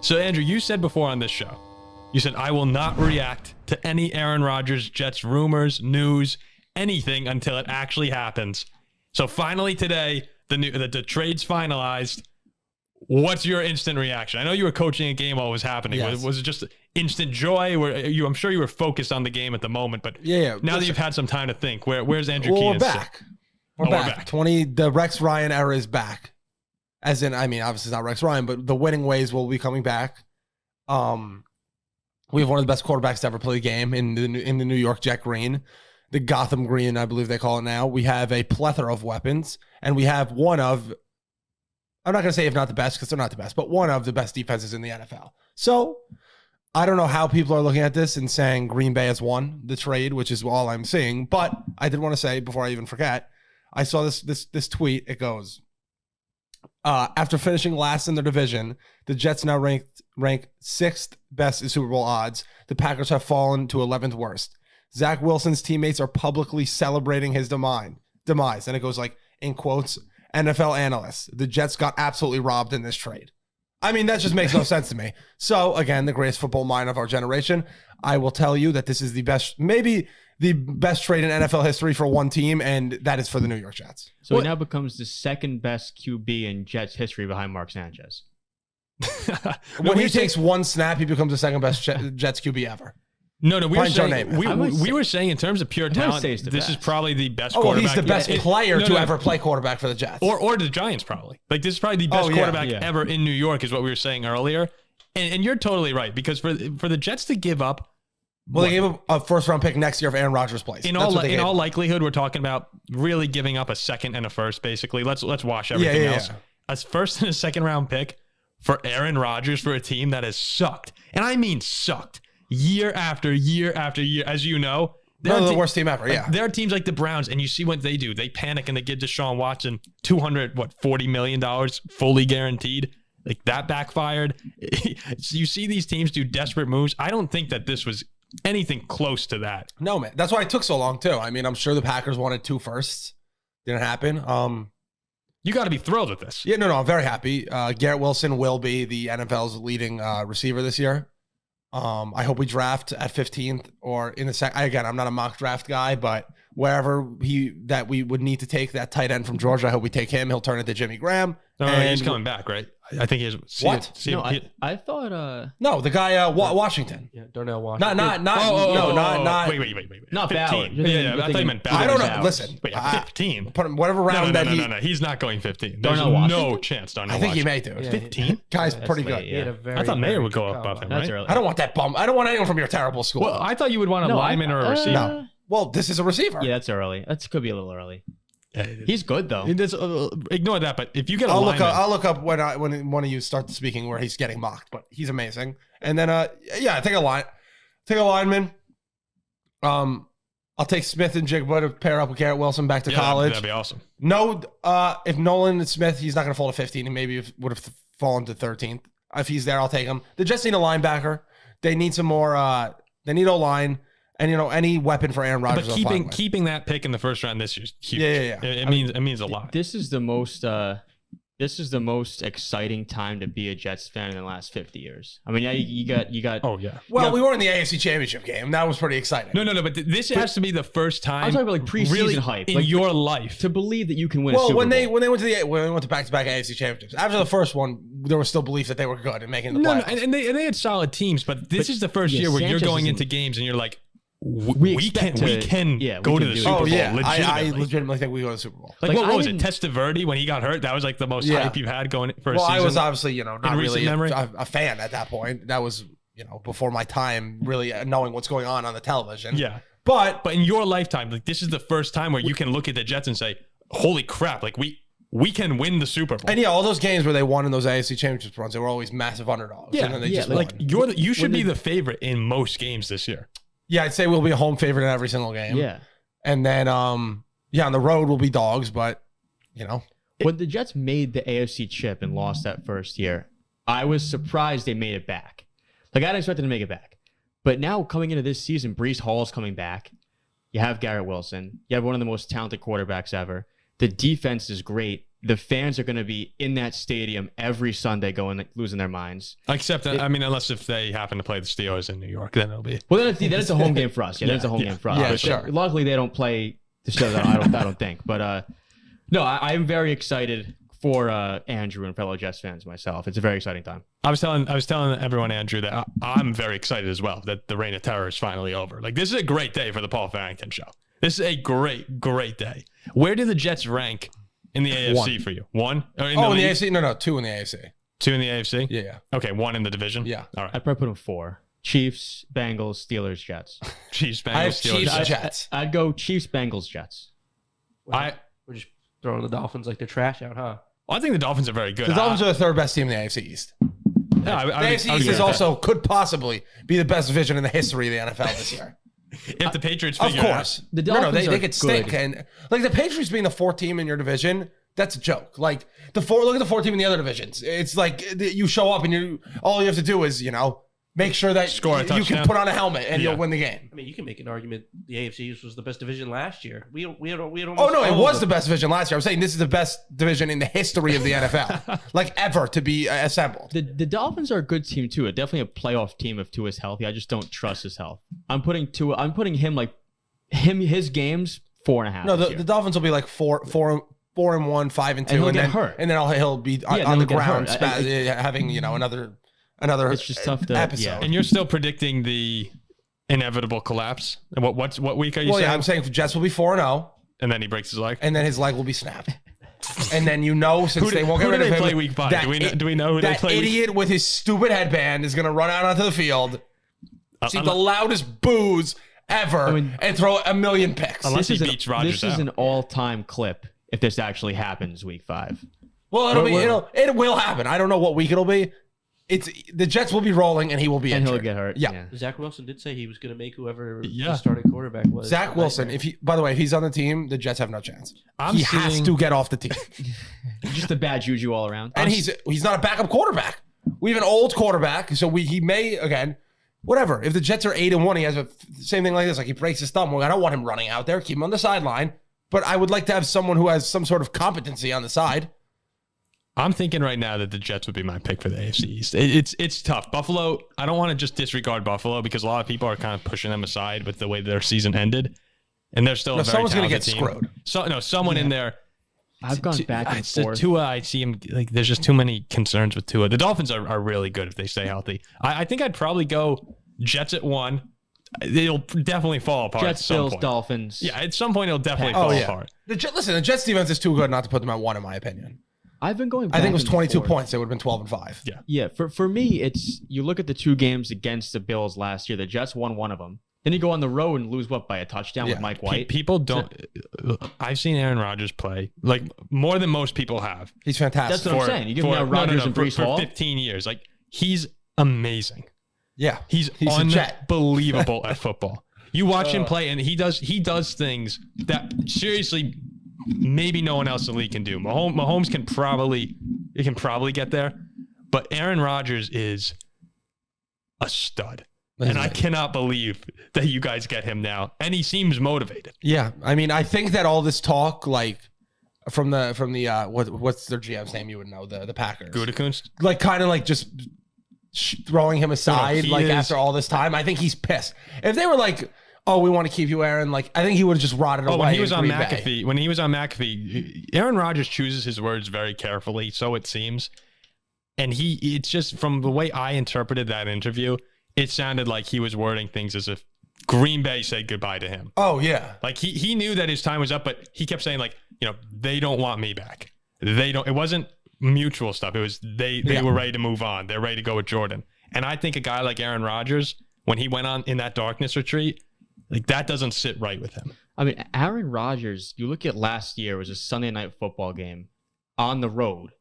So, Andrew, you said before on this show, you said, I will not react to any Aaron Rodgers Jets rumors, news, anything until it actually happens. So finally today, the trade's finalized. What's your instant reaction? I know you were coaching a game while it was happening. Yes. Was it just instant joy? I'm sure you were focused on the game at the moment, but now that you've had some time to think, where's Andrew Keenan? We're back. We're back. The Rex Ryan era is back. As in, I mean, obviously it's not Rex Ryan, but the winning ways will be coming back. We have one of the best quarterbacks to ever play the game in the New York Jet Green, the Gotham Green, I believe they call it now. We have a plethora of weapons, and we have one of, I'm not going to say if not the best, because they're not the best, but one of the best defenses in the NFL. So I don't know how people are looking at this and saying Green Bay has won the trade, which is all I'm seeing. But I did want to say, before I even forget, I saw this tweet. It goes, after finishing last in their division, the Jets now rank 6th best in Super Bowl odds. The Packers have fallen to 11th worst. Zach Wilson's teammates are publicly celebrating his demise. And it goes like, in quotes, NFL analysts, the Jets got absolutely robbed in this trade. I mean, that just makes no sense to me. So, again, the greatest football mind of our generation. I will tell you that this is the best, maybe the best trade in NFL history for one team, and that is for the New York Jets. So he now becomes the second best QB in Jets history behind Mark Sanchez. When he takes one snap, he becomes the second best Jets QB ever. No, we were saying in terms of pure talent, this is probably the best quarterback. He's the best player to ever play quarterback for the Jets. Or the Giants, probably. Like, this is probably the best quarterback ever in New York, is what we were saying earlier. And you're totally right, because for the Jets to give up, they gave up a first-round pick next year if Aaron Rodgers plays. In all likelihood, we're talking about really giving up a second and a first, basically. Let's wash everything else. A first and a second-round pick for Aaron Rodgers for a team that has sucked. And I mean sucked. Year after year after year, as you know. They're the worst team ever, There are teams like the Browns, and you see what they do. They panic, and they give Deshaun Watson $40 million fully guaranteed. Like, that backfired. You see these teams do desperate moves. I don't think that this was anything close to that. No, man. That's why it took so long, too. I mean, I'm sure the Packers wanted 2 firsts. Didn't happen. You got to be thrilled with this. Yeah, no, I'm very happy. Garrett Wilson will be the NFL's leading receiver this year. I hope we draft at 15th or in the second. Again, I'm not a mock draft guy, but wherever that we would need to take that tight end from Georgia, I hope we take him. He'll turn into Jimmy Graham. No, he's coming back, right? I think he's I thought no, the guy Washington. Yeah, Darnell Washington. Not wait. Not Ballard. Yeah, I thought you meant Ballard. I don't know. Listen, wait, 15. Put him whatever round No, he's not going 15. There's no chance. Darnell I think he may do. 15. Guy's pretty good. Yeah. I thought Mayer would go up above him, right? I don't want that bum. I don't want anyone from your terrible school. Well, I thought you would want a lineman or a receiver. No. Well, this is a receiver. Yeah, that's early. That could be a little early. He's good though. Ignore that. But if you get a lineman, I'll look up when one of you start speaking where he's getting mocked. But he's amazing. And then take a lineman. I'll take Smith and Jigba to pair up with Garrett Wilson back to college. That'd be awesome. No, if Nolan and Smith, he's not going to fall to 15. He maybe would have fallen to 13th. If he's there, I'll take him. They just need a linebacker. They need some more. They need O-line. And, any weapon for Aaron Rodgers. But keeping that pick in the first round this year is huge. Yeah. It means a lot. This is the most exciting time to be a Jets fan in the last 50 years. I mean, you got. Oh yeah. Well, we were in the AFC Championship game. That was pretty exciting. No. But this has to be the first time. I'm talking about preseason really hype in your life to believe that you can win. A Super Bowl. when they went to back-to-back AFC championships, after the first one, there was still belief that they were good and making the playoffs. No, and they had solid teams, but this is the first year where you're going into games and you're like, we can go to the Super Bowl. I legitimately think we go to the Super Bowl. Like what was it? Testaverde when he got hurt, that was like the most hype you've had going for a season. Well, I was obviously not really a fan at that point. That was before my time really knowing what's going on the television. Yeah, but in your lifetime, like this is the first time where you can look at the Jets and say, "Holy crap!" Like we can win the Super Bowl. And all those games where they won in those AFC Championship runs, they were always massive underdogs. Yeah, and then they just won. You should be the favorite in most games this year. Yeah, I'd say we'll be a home favorite in every single game. Yeah. And then, on the road we'll be dogs, but, When the Jets made the AFC chip and lost that first year, I was surprised they made it back. Like, I didn't expect them to make it back. But now, coming into this season, Breece Hall's coming back. You have Garrett Wilson. You have one of the most talented quarterbacks ever. The defense is great. the fans are going to be in that stadium every Sunday losing their minds. Except, unless if they happen to play the Steelers in New York, then it'll be. Well, then it's a home game for us. Yeah, then it's a home game for us. Yeah, But sure. Luckily, they don't play the Steelers. I don't think. But no, I am very excited for Andrew and fellow Jets fans myself. It's a very exciting time. I was telling everyone, Andrew, that I'm very excited as well that the reign of terror is finally over. Like, this is a great day for the Paul Farrington show. This is a great day. Where do the Jets rank in the AFC for you? One? Or in the AFC? No, 2 in the AFC. 2 in the AFC? Yeah. Okay, 1 in the division? Yeah. All right. I'd probably put them 4. Chiefs, Bengals, Steelers, Jets. Chiefs, Bengals, I have Steelers, Chiefs, Jets. Jets. I'd go Chiefs, Bengals, Jets. We're just throwing the Dolphins like they're trash out, huh? Well, I think the Dolphins are very good. The Dolphins are the 3rd best team in the AFC East. Yeah, The AFC East is also could possibly be the best division in the history of the NFL this year. If the Patriots Of figure it out. course. The No, Dolphins they are could stink. good. And like the Patriots being the 4th team in your division, that's a joke. Like look at the 4th team in the other divisions. It's like you show up and all you have to do is, make sure that Score a you can touchdown. put on a helmet and Yeah. you'll win the game. I mean, you can make an argument the AFC East was the best division last year. We had almost Oh no, it all was of the them. best division last year. I'm saying this is the best division in the history of the NFL, like ever to be assembled. The Dolphins are a good team too. Definitely a playoff team if Tua's healthy. I just don't trust his health. I'm putting his games 4.5. No, this the year. Dolphins will be like 4-1, 5-2, And he'll and get then hurt. and then he'll be on then the he'll get ground, hurt. having another. It's just tough to episode. yeah. And you're still predicting the inevitable collapse. And what week are you Well, saying? yeah, I'm saying Jets will be 4-0, And then he breaks his leg. and then his leg will be snapped. And then since they won't who get do rid they of him, play week 5? Do we know who they that play? idiot with his stupid headband is going to run out onto the field, see the loudest boos ever, and throw a million picks. Unless he beats Rodgers This is out. an all-time clip if this actually happens week 5. Well, it will happen. I don't know what week it'll be. The Jets will be rolling and he will be And injured. he'll get hurt. Yeah. Zach Wilson did say he was going to make whoever Yeah. the starting quarterback was. Zach Wilson, by the way, if he's on the team, the Jets have no chance. He has seeing- to get off the team. Just a bad juju all around. And he's not a backup quarterback. We have an old quarterback, so he may, again, whatever. If the Jets are 8-1, he has the same thing like this. Like he breaks his thumb. Well, I don't want him running out there. Keep him on the sideline. But I would like to have someone who has some sort of competency on the side. I'm thinking right now that the Jets would be my pick for the AFC East. It's tough. Buffalo, I don't want to just disregard Buffalo because a lot of people are kind of pushing them aside with the way their season ended. And they're still a very someone's going to get talented team. screwed. Someone in there. I've gone back and forth. Tua, I see him like there's just too many concerns with Tua. The Dolphins are really good if they stay healthy. I think I'd probably go Jets at 1. It'll definitely fall apart. Jets, at some Bills, point. Dolphins. Yeah, at some point it'll definitely fall apart. The Jets defense is too good not to put them at 1, in my opinion. I've been going back I think it was and 22 forth. points. They would have been 12-5. Yeah. Yeah, for me, it's you look at the 2 games against the Bills last year. The Jets won one of them. Then you go on the road and lose by a touchdown with Mike White. People don't. I've seen Aaron Rodgers play like more than most people have. He's fantastic. That's what I'm saying. You give him now Rodgers and Brees for Hall. 15 years. Like he's amazing. Yeah. He's a jet. unbelievable at football. You watch him play, and he does things that seriously maybe no one else in the league can do. Mahomes can probably get there, but Aaron Rodgers is a stud. And I cannot believe that you guys get him now. And he seems motivated. Yeah. I mean, I think that all this talk, like from the what's their GM's name? You would know, the Packers. Gutekunst. Like kind of like just throwing him aside, he like is- after all this time. I think he's pissed. If they were like, "Oh, we want to keep you, Aaron," like I think he would have just rotted away. When he was in on Green Bay. McAfee, Aaron Rodgers chooses his words very carefully, so it seems. And it's just from the way I interpreted that interview, it sounded like he was wording things as if Green Bay said goodbye to him. Oh yeah. Like he knew that his time was up, but he kept saying like, they don't want me back. They don't. It wasn't mutual stuff. It was they were ready to move on. They're ready to go with Jordan. And I think a guy like Aaron Rodgers, when he went on in that darkness retreat, like that doesn't sit right with him. I mean, Aaron Rodgers, you look at last year, it was a Sunday night football game on the road,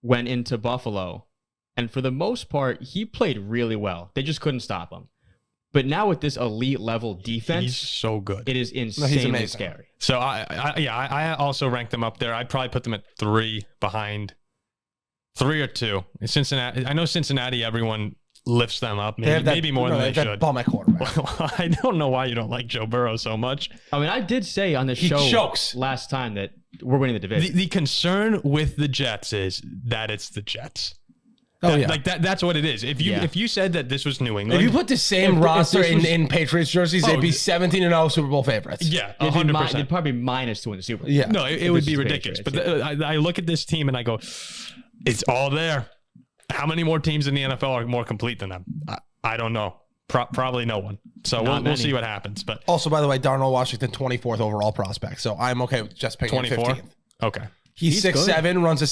went into Buffalo, and for the most part, he played really well. They just couldn't stop him. But now with this elite level defense, He's so good. it is insanely amazing. scary. So I also ranked them up there. I'd probably put them at 3 behind 3 or 2. Cincinnati. I know Cincinnati. Everyone lifts them up. Maybe more than they should. Bum at quarterback. Well, I don't know why you don't like Joe Burrow so much. I mean, I did say on the He show chokes. last time that we're winning the division. The concern with the Jets is that it's the Jets. Oh, yeah. Like that's what it is. If you said that this was New England, if you put the same roster this was- in Patriots jerseys, they'd be 17-0 Super Bowl favorites. yeah, They'd 100%. They'd probably be minus to win the Super Bowl. Yeah. No, it If would this be is ridiculous. Patriots, But I look at this team and I go, it's all there. How many more teams in the NFL are more complete than them? I don't know. Probably no one. So we'll see what happens. But Also, by the way, Darnell Washington, 24th overall prospect. So I'm okay with just picking him 24. 15th. Okay. He's good. 6'7", runs a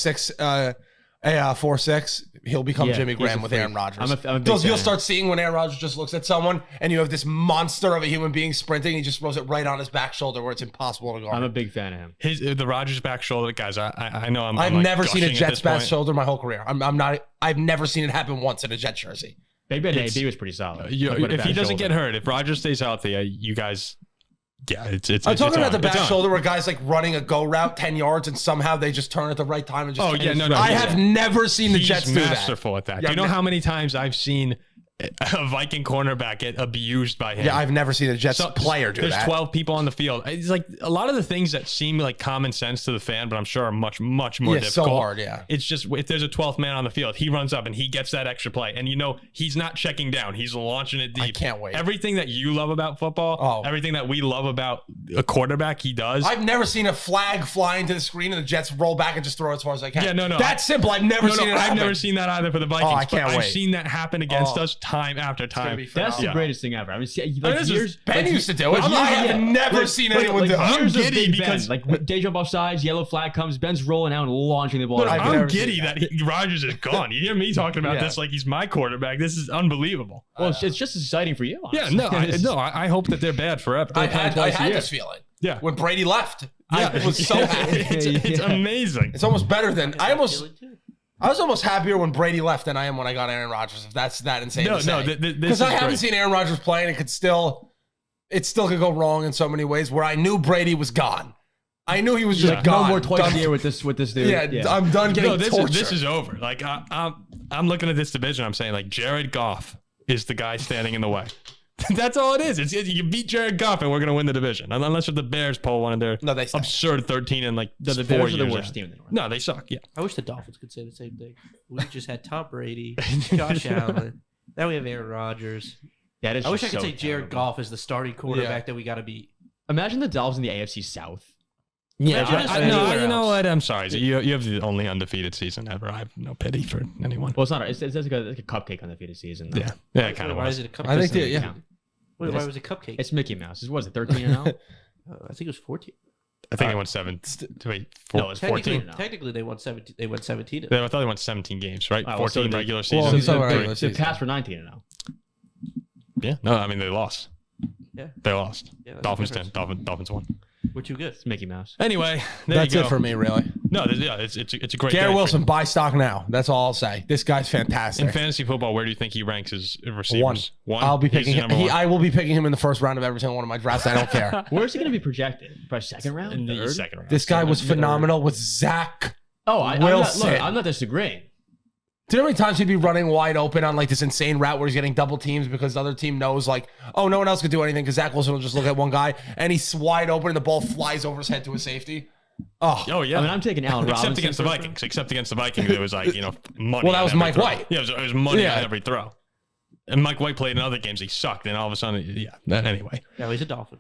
4.6. He'll become Yeah, Jimmy he's Graham a with freak. Aaron Rodgers. I'm a big You'll fan. start seeing when Aaron Rodgers just looks at someone and you have this monster of a human being sprinting. He just throws it right on his back shoulder where it's impossible to guard. I'm a big fan of him. The Rodgers back shoulder, guys. I know I've like never seen a gushing at Jets this back point. shoulder my whole career. I've never seen it happen once in a Jet jersey. Big Ben It's- AB was pretty solid. You- Like, with a if he bad doesn't shoulder. get hurt, if Rodgers stays healthy, you guys, yeah, it's. I'm talking about the on. It's back on. shoulder where guys like running a go route 10 yards and somehow they just turn at the right time and just. Oh, yeah, no, I he's- have never seen the He's Jets do that. masterful at that. Yeah, Do you know I've ne- how many times I've seen a Viking cornerback get abused by him? Yeah, I've never seen a Jets player do there's that. 12 people on the field. It's like a lot of the things that seem like common sense to the fan, but I'm sure are much more Yeah, so difficult. hard, yeah. It's just if there's a 12th man on the field, he runs up and he gets that extra play. And he's not checking down. He's launching it deep. I can't wait. Everything that you love about football, everything that we love about a quarterback, he does. I've never seen a flag fly into the screen and the Jets roll back and just throw it as far as I can. Yeah, no. That's simple. I've never seen it happen. I've never seen that either for the Vikings. I can't but I've wait. seen that happen against us time after time. That's the Yeah. greatest thing ever. I mean, see, This like is- years. Ben like, used to do it. like, I years- have never seen anyone do it. I'm years of giddy Big Ben. because- like they jump off sides, yellow flag comes, Ben's rolling out and launching the ball. Look, I've I'm never giddy seen that Rodgers is gone. You hear me talking about Yeah. this like he's my quarterback. This is unbelievable. Well, it's just as exciting for you. Yeah, honestly. I hope that they're bad forever. I playing had twice a year. this feeling. Yeah. When Brady left. Yeah. I was so happy. It's amazing. It's almost better than I was almost happier when Brady left than I am when I got Aaron Rodgers. If that's that insane. No, to say. this Because is I haven't great. seen Aaron Rodgers play, and it still could go wrong in so many ways. Where I knew Brady was gone. I knew he was just Like, gone. no more twice Done. a year with this dude. Yeah, I'm done getting No, tortured. this is over. Like I'm looking at this division. I'm saying like Jared Goff is the guy standing in the way. That's all it is. You beat Jared Goff and we're gonna win the division. Unless the Bears pull one of their No, they suck. absurd 13 and like The 4 Bears are years the worst out. team in the North. No, they suck. Yeah. I wish the Dolphins could say the same thing. We just had Tom Brady, Josh Allen. Now we have Aaron Rodgers. That is I wish I just could so say Jared terrible. Goff is the starting quarterback that we got to beat. Imagine the Dolphins in the AFC South. Yeah, Imagine us No, anywhere you know else. what? I'm sorry. You have the only undefeated season ever. I have no pity for anyone. Well, it's not. It's like a cupcake undefeated season. Though. Yeah, it kind of Why was. is it a cupcake? I think Doesn't yeah. count. Wait, why was it cupcake? It's Mickey Mouse. What was it 13 and 0? I think it was 14. I think they won 7. Wait, No, it's 14. 14. Technically, they won 17. They won 17. I thought they won 17 games, right? Oh, 14 so they- regular well, season. he's talking about the, regular the season. pass for 19 and 0. Yeah, no, I mean they lost. Yeah. They lost. Yeah, that's Dolphins the 10. difference. Dolphins won. We're too good. It's Mickey Mouse. Anyway, there That's you go. it for me, really. No, it's a great. Garrett day Wilson, buy stock now. That's all I'll say. This guy's for, fantastic. in fantasy football. Where do you think he ranks as receivers? One. I'll be He's picking the him. number one. I will be picking him in the first round of every single one of my drafts. I don't care. Where's he going to be projected? Probably second round? in the Third? second round. This guy was Third. phenomenal with Zach. Oh, Wilson. I'm not disagreeing. Do you know how many times he'd be running wide open on like this insane route where he's getting double teams because the other team knows like, oh, no one else could do anything because Zach Wilson will just look at one guy and he's wide open and the ball flies over his head to a safety. Oh yeah. I mean, I'm taking Allen Robinson. Except against the first Vikings. Except against the Vikings, it was like money. Well, that on was every Mike throw. White. Yeah, it was money Yeah. on every throw. And Mike White played in other games. He sucked, and all of a sudden, anyway. Now he's a Dolphin.